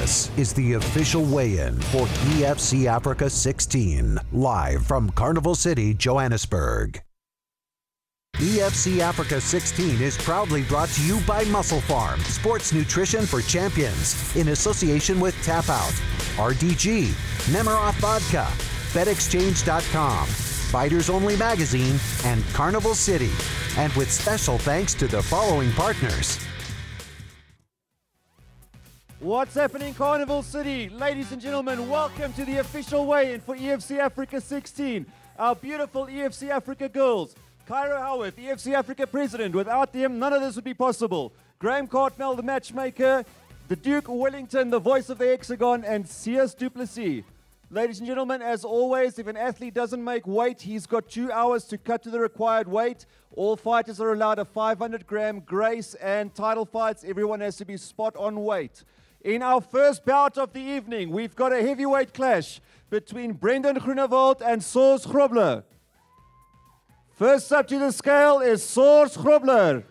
This is the official weigh-in for EFC Africa 16, live from Carnival City, Johannesburg. EFC Africa 16 is proudly brought to you by Muscle Farm, sports nutrition for champions, in association with Tap Out, RDG, Nemiroff Vodka, BetExchange.com, Fighters Only Magazine, and Carnival City. And with special thanks to the following partners. What's happening, Carnival City? Ladies and gentlemen, welcome to the official weigh-in for EFC Africa 16. Our beautiful EFC Africa girls. Cairo Howarth, EFC Africa president. Without them, none of this would be possible. Graham Cartmel, the matchmaker. The Duke Wellington, the voice of the Hexagon. And C.S. Duplessis. Ladies and gentlemen, as always, if an athlete doesn't make weight, he's got 2 hours to cut to the required weight. All fighters are allowed a 500-gram grace, and title fights, everyone has to be spot on weight. In our first bout of the evening, we've got a heavyweight clash between Brendan Groenewald and Soos Grobler. First up to the scale is Soos Grobler.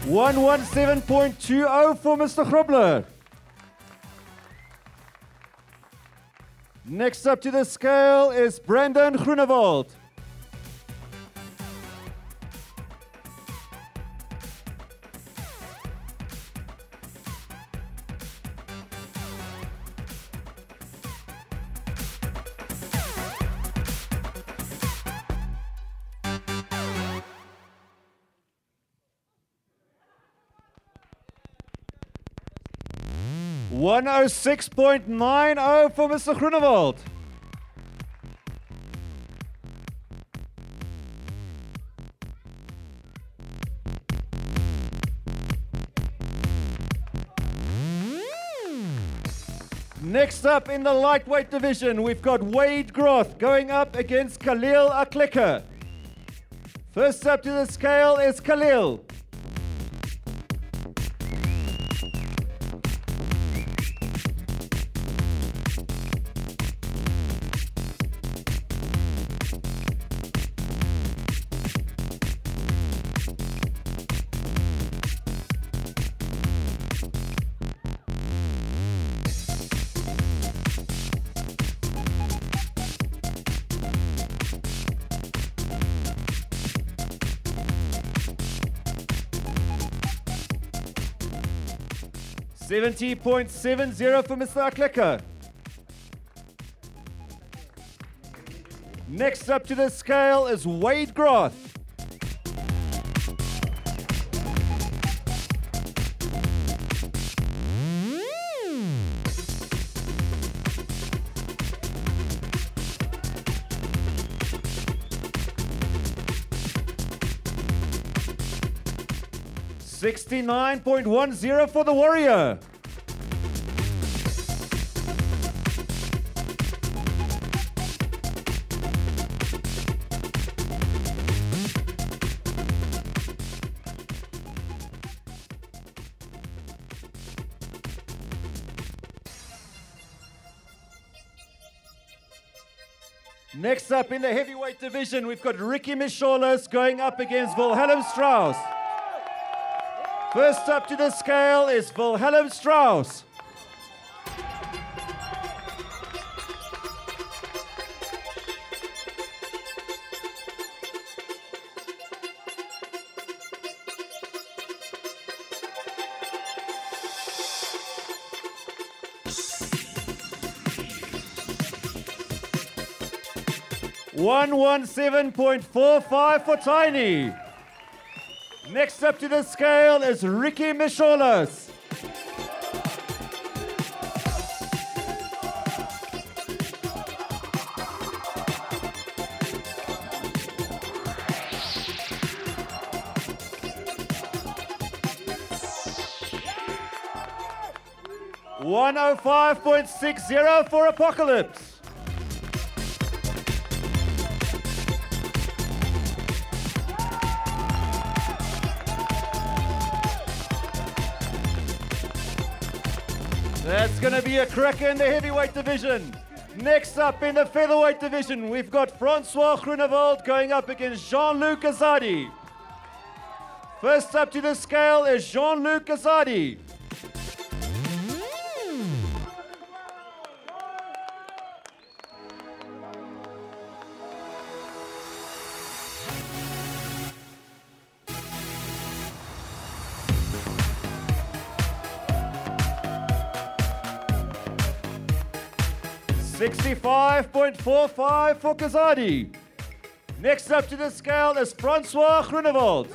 $117.20 for Mr. Grobler. Next up to the scale is Brendan Groenewald. $106.90 for Mr. Groenewald. Next up in the lightweight division, we've got Wade Groth going up against Khalil Akleka. First up to the scale is Khalil. $70.70 for Mr. Akleka. Next up to the scale is Wade Groth. $69.10 for the Warrior. Next up in the heavyweight division, we've got Ricky Micholas going up against Wilhelm Strauss. First up to the scale is Wilhelm Strauss. $117.45 for Tiny. Next up to the scale is Ricky Micholas. $105.60 for Apocalypse. That's going to be a cracker in the heavyweight division. Next up in the featherweight division, we've got Francois Groenewald going up against Jean-Luc Azadi. First up to the scale is Jean-Luc Azadi. $65.45 for Kazadi. Next up to the scale is Francois Groenewald.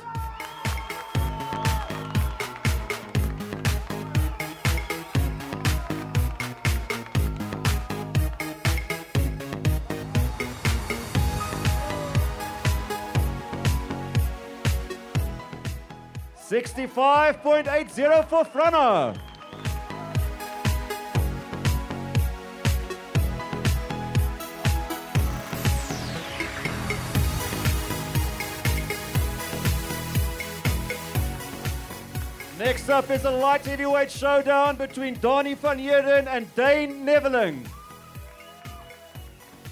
$65.80 for Frana. Next up is a light heavyweight showdown between Donnie van Heerden and Dane Neveling.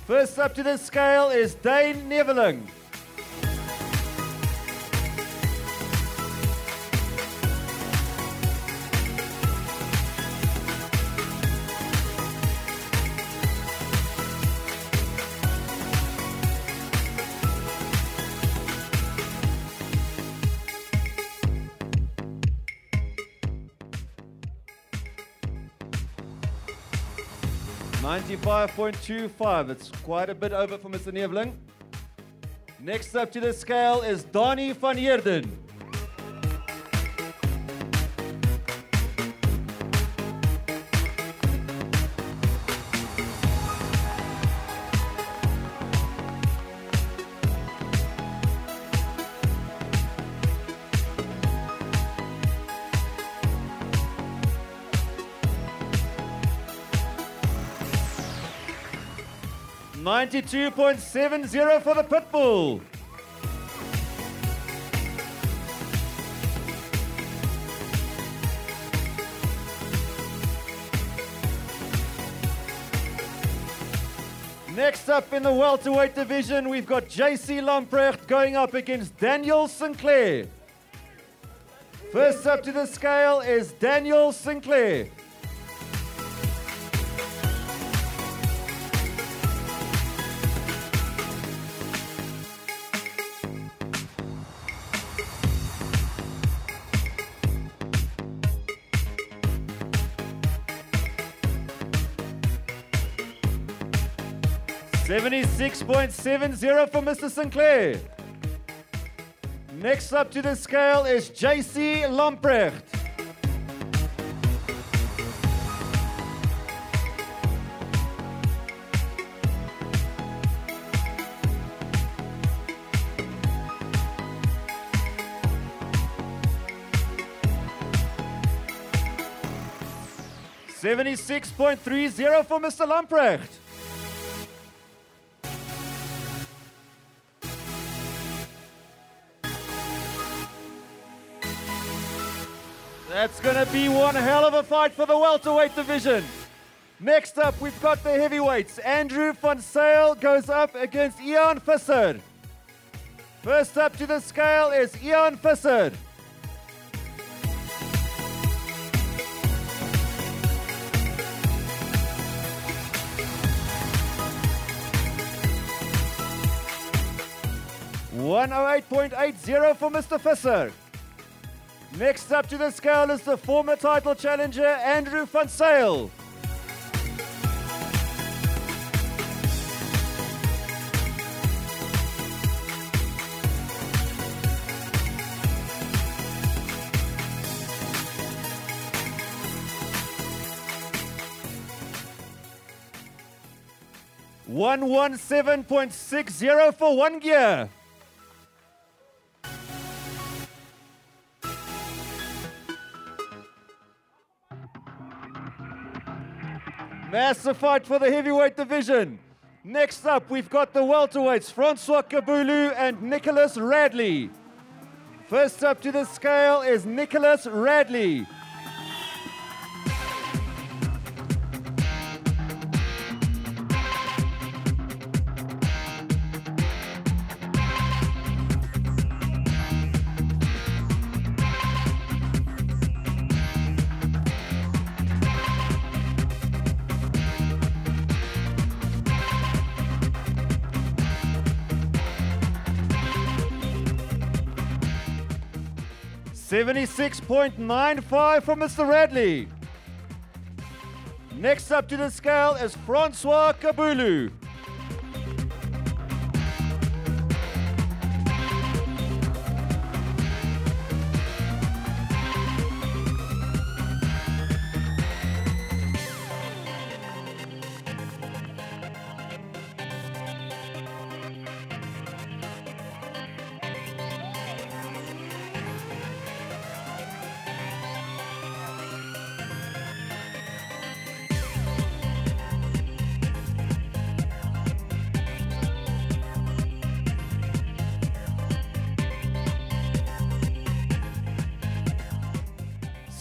First up to the scale is Dane Neveling. $95.25. It's quite a bit over for Mr. Neveling. Next up to the scale is Donnie van Heerden. $92.70 for the Pitbull. Next up in the welterweight division, we've got JC Lamprecht going up against Daniel Sinclair. First up to the scale is Daniel Sinclair. $76.70 for Mr. Sinclair. Next up to the scale is JC Lamprecht. $76.30 for Mr. Lamprecht. That's going to be one hell of a fight for the welterweight division. Next up, we've got the heavyweights. Andrew van Zyl goes up against Ian Visser. First up to the scale is Ian Visser. $108.80 for Mr. Visser. Next up to the scale is the former title challenger, Andrew van Zyl. $117.60 for one gear. Massive fight for the heavyweight division. Next up, we've got the welterweights, Francois Kabulu and Nicholas Radley. First up to the scale is Nicholas Radley. 76.95 from Mr. Radley. Next up to the scale is Francois Kabulu.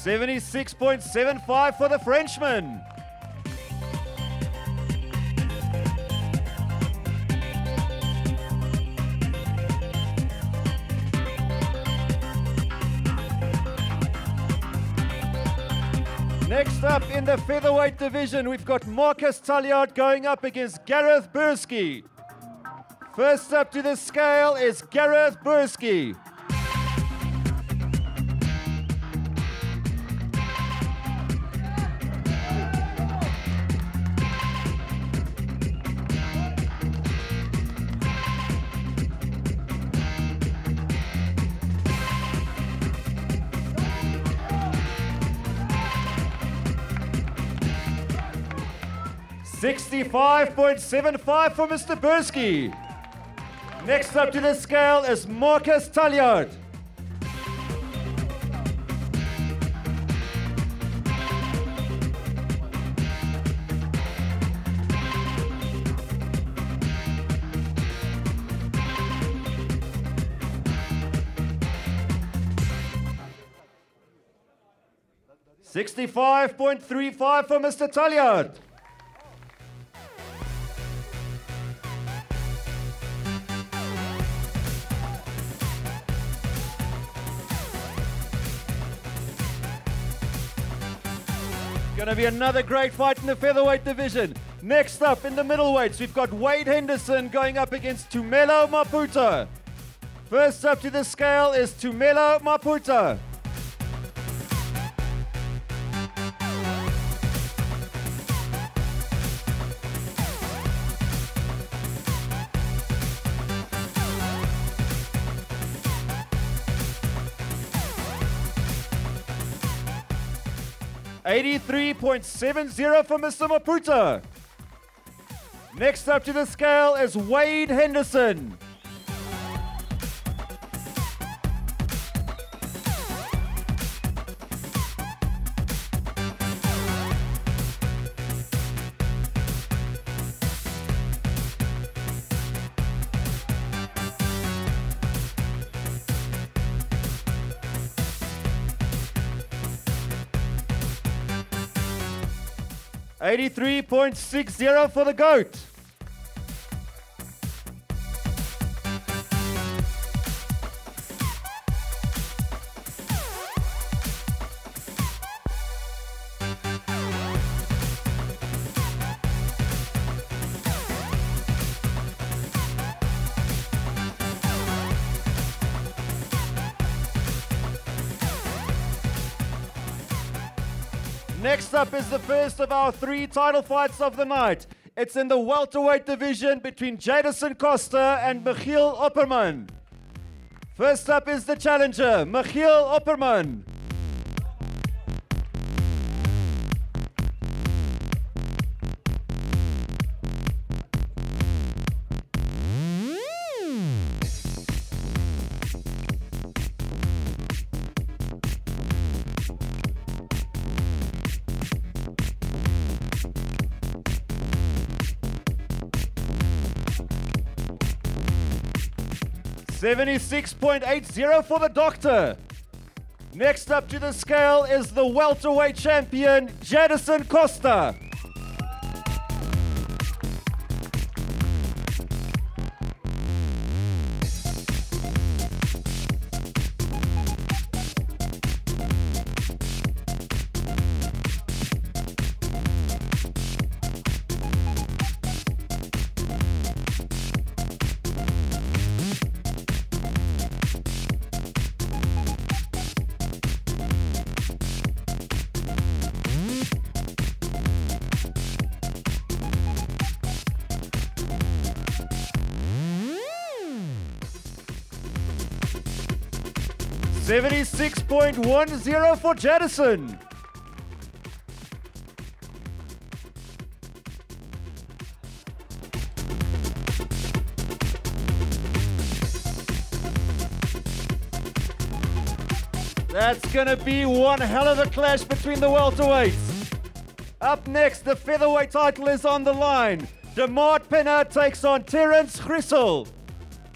$76.75 for the Frenchman. Next up in the featherweight division, we've got Marcus Talliard going up against Gareth Bursky. First up to the scale is Gareth Bursky. $65.75 for Mr. Bursky. Next up to the scale is Marcus Talliard. $65.35 for Mr. Talliard. Going to be another great fight in the featherweight division. Next up in the middleweights, we've got Wade Henderson going up against Tumelo Maputa. First up to the scale is Tumelo Maputa. $83.70 for Mr. Maputa. Next up to the scale is Wade Henderson. $83.60 for the GOAT. Next up is the first of our 3 title fights of the night. It's in the welterweight division between Jadison Costa and Michiel Opperman. First up is the challenger, Michiel Opperman. $76.80 for the doctor. Next up to the scale is the welterweight champion, Jadison Costa. 76.10 for Jadison. That's going to be one hell of a clash between the welterweights. Up next, the featherweight title is on the line. Demart Penner takes on Terence Grissel.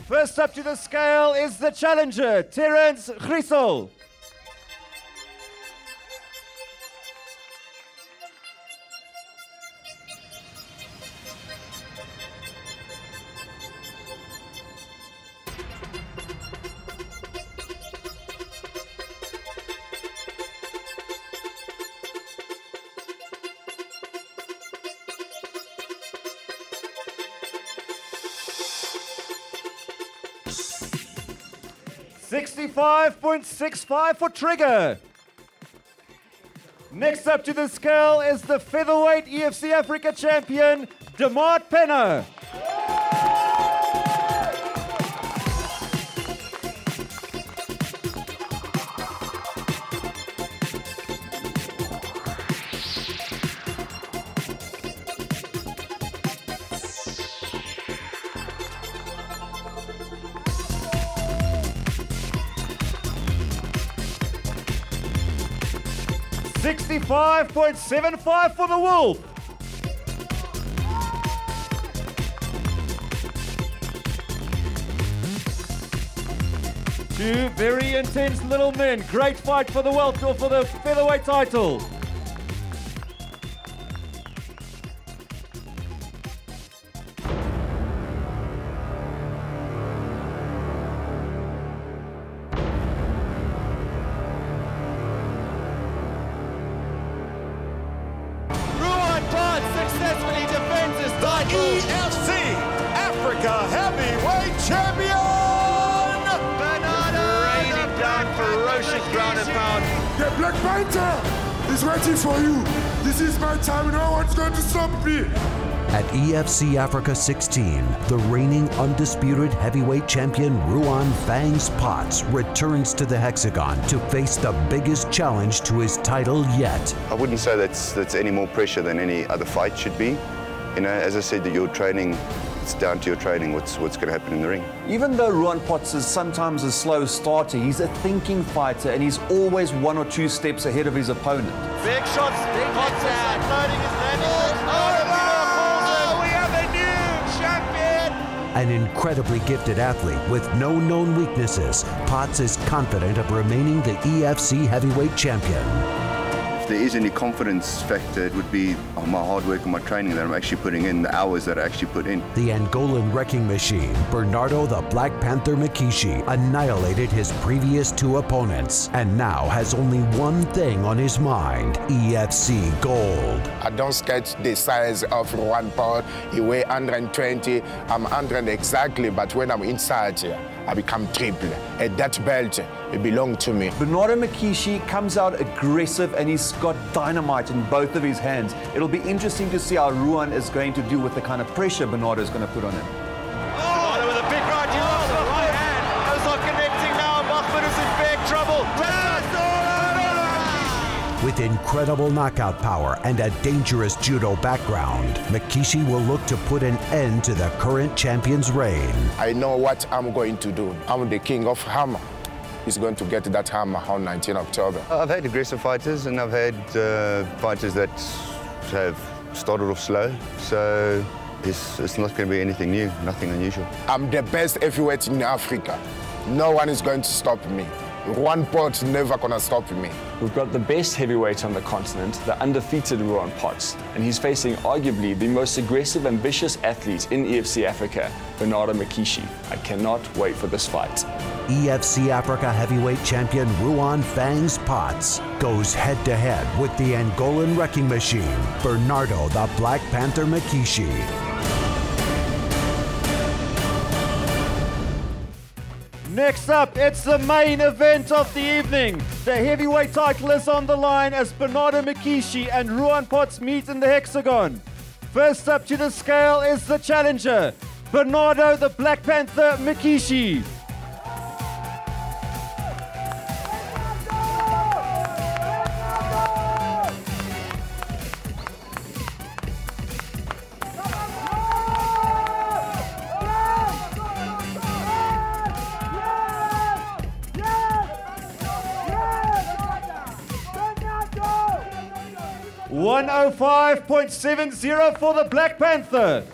First up to the scale is the challenger, Terence Grissel. .65 for Trigger. Next up to the scale is the featherweight EFC Africa champion, Demart Penner. .75 for the Wolf. Two very intense little men. Great fight for the welter, for the featherweight title. Successfully defends his title. EFC Africa Heavyweight Champion! Bernardo! Raining down ferocious ground and pound. The Black Panther is waiting for you. This is my time. No one's going to stop me. At EFC Africa 16, the reigning undisputed heavyweight champion Ruan Fangs Potts returns to the hexagon to face the biggest challenge to his title yet. I wouldn't say that's any more pressure than any other fight should be. You know, as I said, that your training, it's down to your training, what's going to happen in the ring. Even though Ruan Potts is sometimes a slow starter, he's a thinking fighter and he's always 1 or 2 steps ahead of his opponent. Big shots, Potts is unloading his landing. An incredibly gifted athlete with no known weaknesses, Potts is confident of remaining the EFC heavyweight champion. If there is any confidence factor, it would be my hard work and my training that I'm actually putting in, the hours that I actually put in. The Angolan wrecking machine, Bernardo the Black Panther Mkishi, annihilated his previous 2 opponents and now has only one thing on his mind, EFC gold. I don't sketch the size of Ruan Potts. He weighs 120. I'm 100 exactly, but when I'm inside here, I become triple. And that belt, it belongs to me. Bernardo Mkishi comes out aggressive and he's got dynamite in both of his hands. It'll be interesting to see how Ruan is going to do with the kind of pressure Bernardo is going to put on him. Bernardo with a big right, he lost the right hand. Those not connecting now. Mahmoud is in big trouble. With incredible knockout power and a dangerous judo background, Mkishi will look to put an end to the current champion's reign. I know what I'm going to do. I'm the king of hammer. He's going to get that hammer on 19 October. I've had aggressive fighters and I've had fighters that have started off slow, so it's not going to be anything new, nothing unusual. I'm the best heavyweight in Africa. No one is going to stop me. Ruan Potts never gonna stop me. We've got the best heavyweight on the continent, the undefeated Ruan Potts, and he's facing arguably the most aggressive, ambitious athlete in EFC Africa, Bernardo Mkishi. I cannot wait for this fight. EFC Africa heavyweight champion Ruan Fangs Potts goes head-to-head with the Angolan wrecking machine, Bernardo the Black Panther Mkishi. Next up, it's the main event of the evening. The heavyweight title is on the line as Bernardo Mkishi and Ruan Potts meet in the hexagon. First up to the scale is the challenger, Bernardo the Black Panther Mkishi. 105.70 for the Black Panther.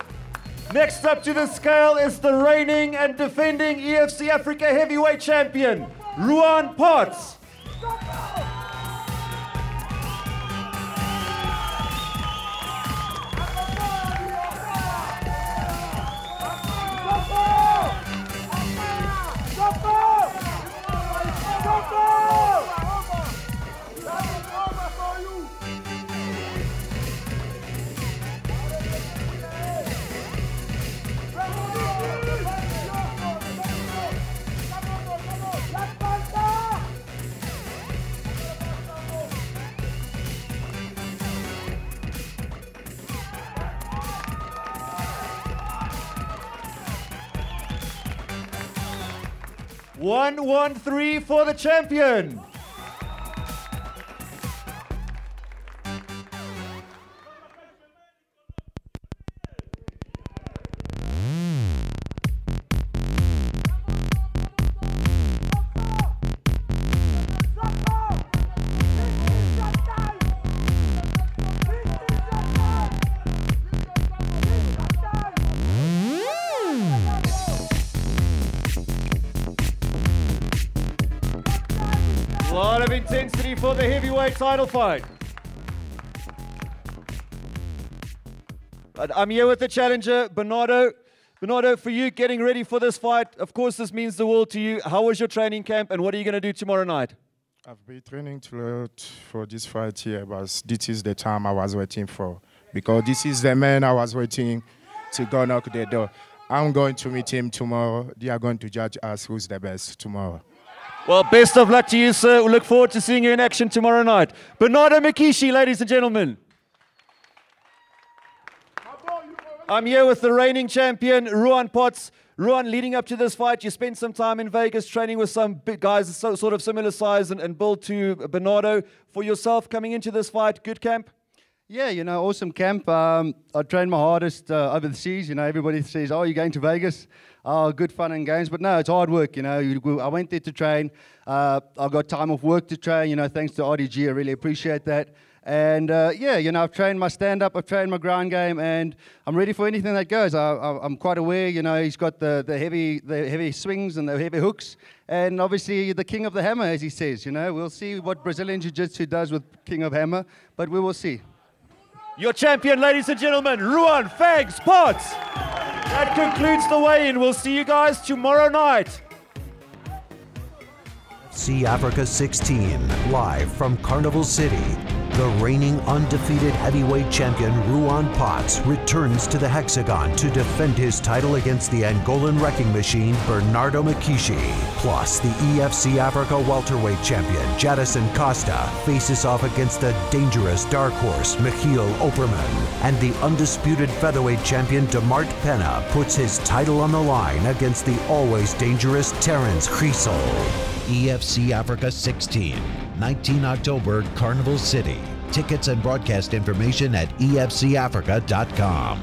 Next up to the scale is the reigning and defending EFC Africa heavyweight champion, Ruan Potts. $113 for the champion. A lot of intensity for the heavyweight title fight. I'm here with the challenger, Bernardo. Bernardo, for you getting ready for this fight, of course this means the world to you. How was your training camp and what are you going to do tomorrow night? I've been training for this fight here, but this is the time I was waiting for. Because this is the man I was waiting to go knock the door. I'm going to meet him tomorrow. They are going to judge us who's the best tomorrow. Well, best of luck to you, sir. We look forward to seeing you in action tomorrow night. Bernardo Makishi, ladies and gentlemen. I'm here with the reigning champion, Ruan Potts. Ruan, leading up to this fight, you spent some time in Vegas training with some big guys, sort of similar size and build to Bernardo. For yourself, coming into this fight, good camp? Yeah, you know, awesome camp. I trained my hardest overseas. You know, everybody says, oh, you're going to Vegas? Oh, good fun and games. But no, it's hard work, you know. I went there to train. I got time off work to train, you know, thanks to RDG. I really appreciate that. And, yeah, you know, I've trained my stand-up, I've trained my ground game, and I'm ready for anything that goes. I'm quite aware, you know, he's got the heavy swings and the heavy hooks, and obviously the king of the hammer, as he says, you know. We'll see what Brazilian Jiu-Jitsu does with king of hammer, but we will see. Your champion, ladies and gentlemen, Ruan Fags Potts. That concludes the weigh-in. We'll see you guys tomorrow night. EFC Africa 16, live from Carnival City. The reigning undefeated heavyweight champion Ruan Potts returns to the Hexagon to defend his title against the Angolan wrecking machine Bernardo Makishi. Plus, the EFC Africa welterweight champion Jadison Costa faces off against the dangerous dark horse Michiel Opperman. And the undisputed featherweight champion Demart Pena puts his title on the line against the always dangerous Terence Griesel. EFC Africa 16, 19 October, Carnival City. Tickets and broadcast information at efcafrica.com.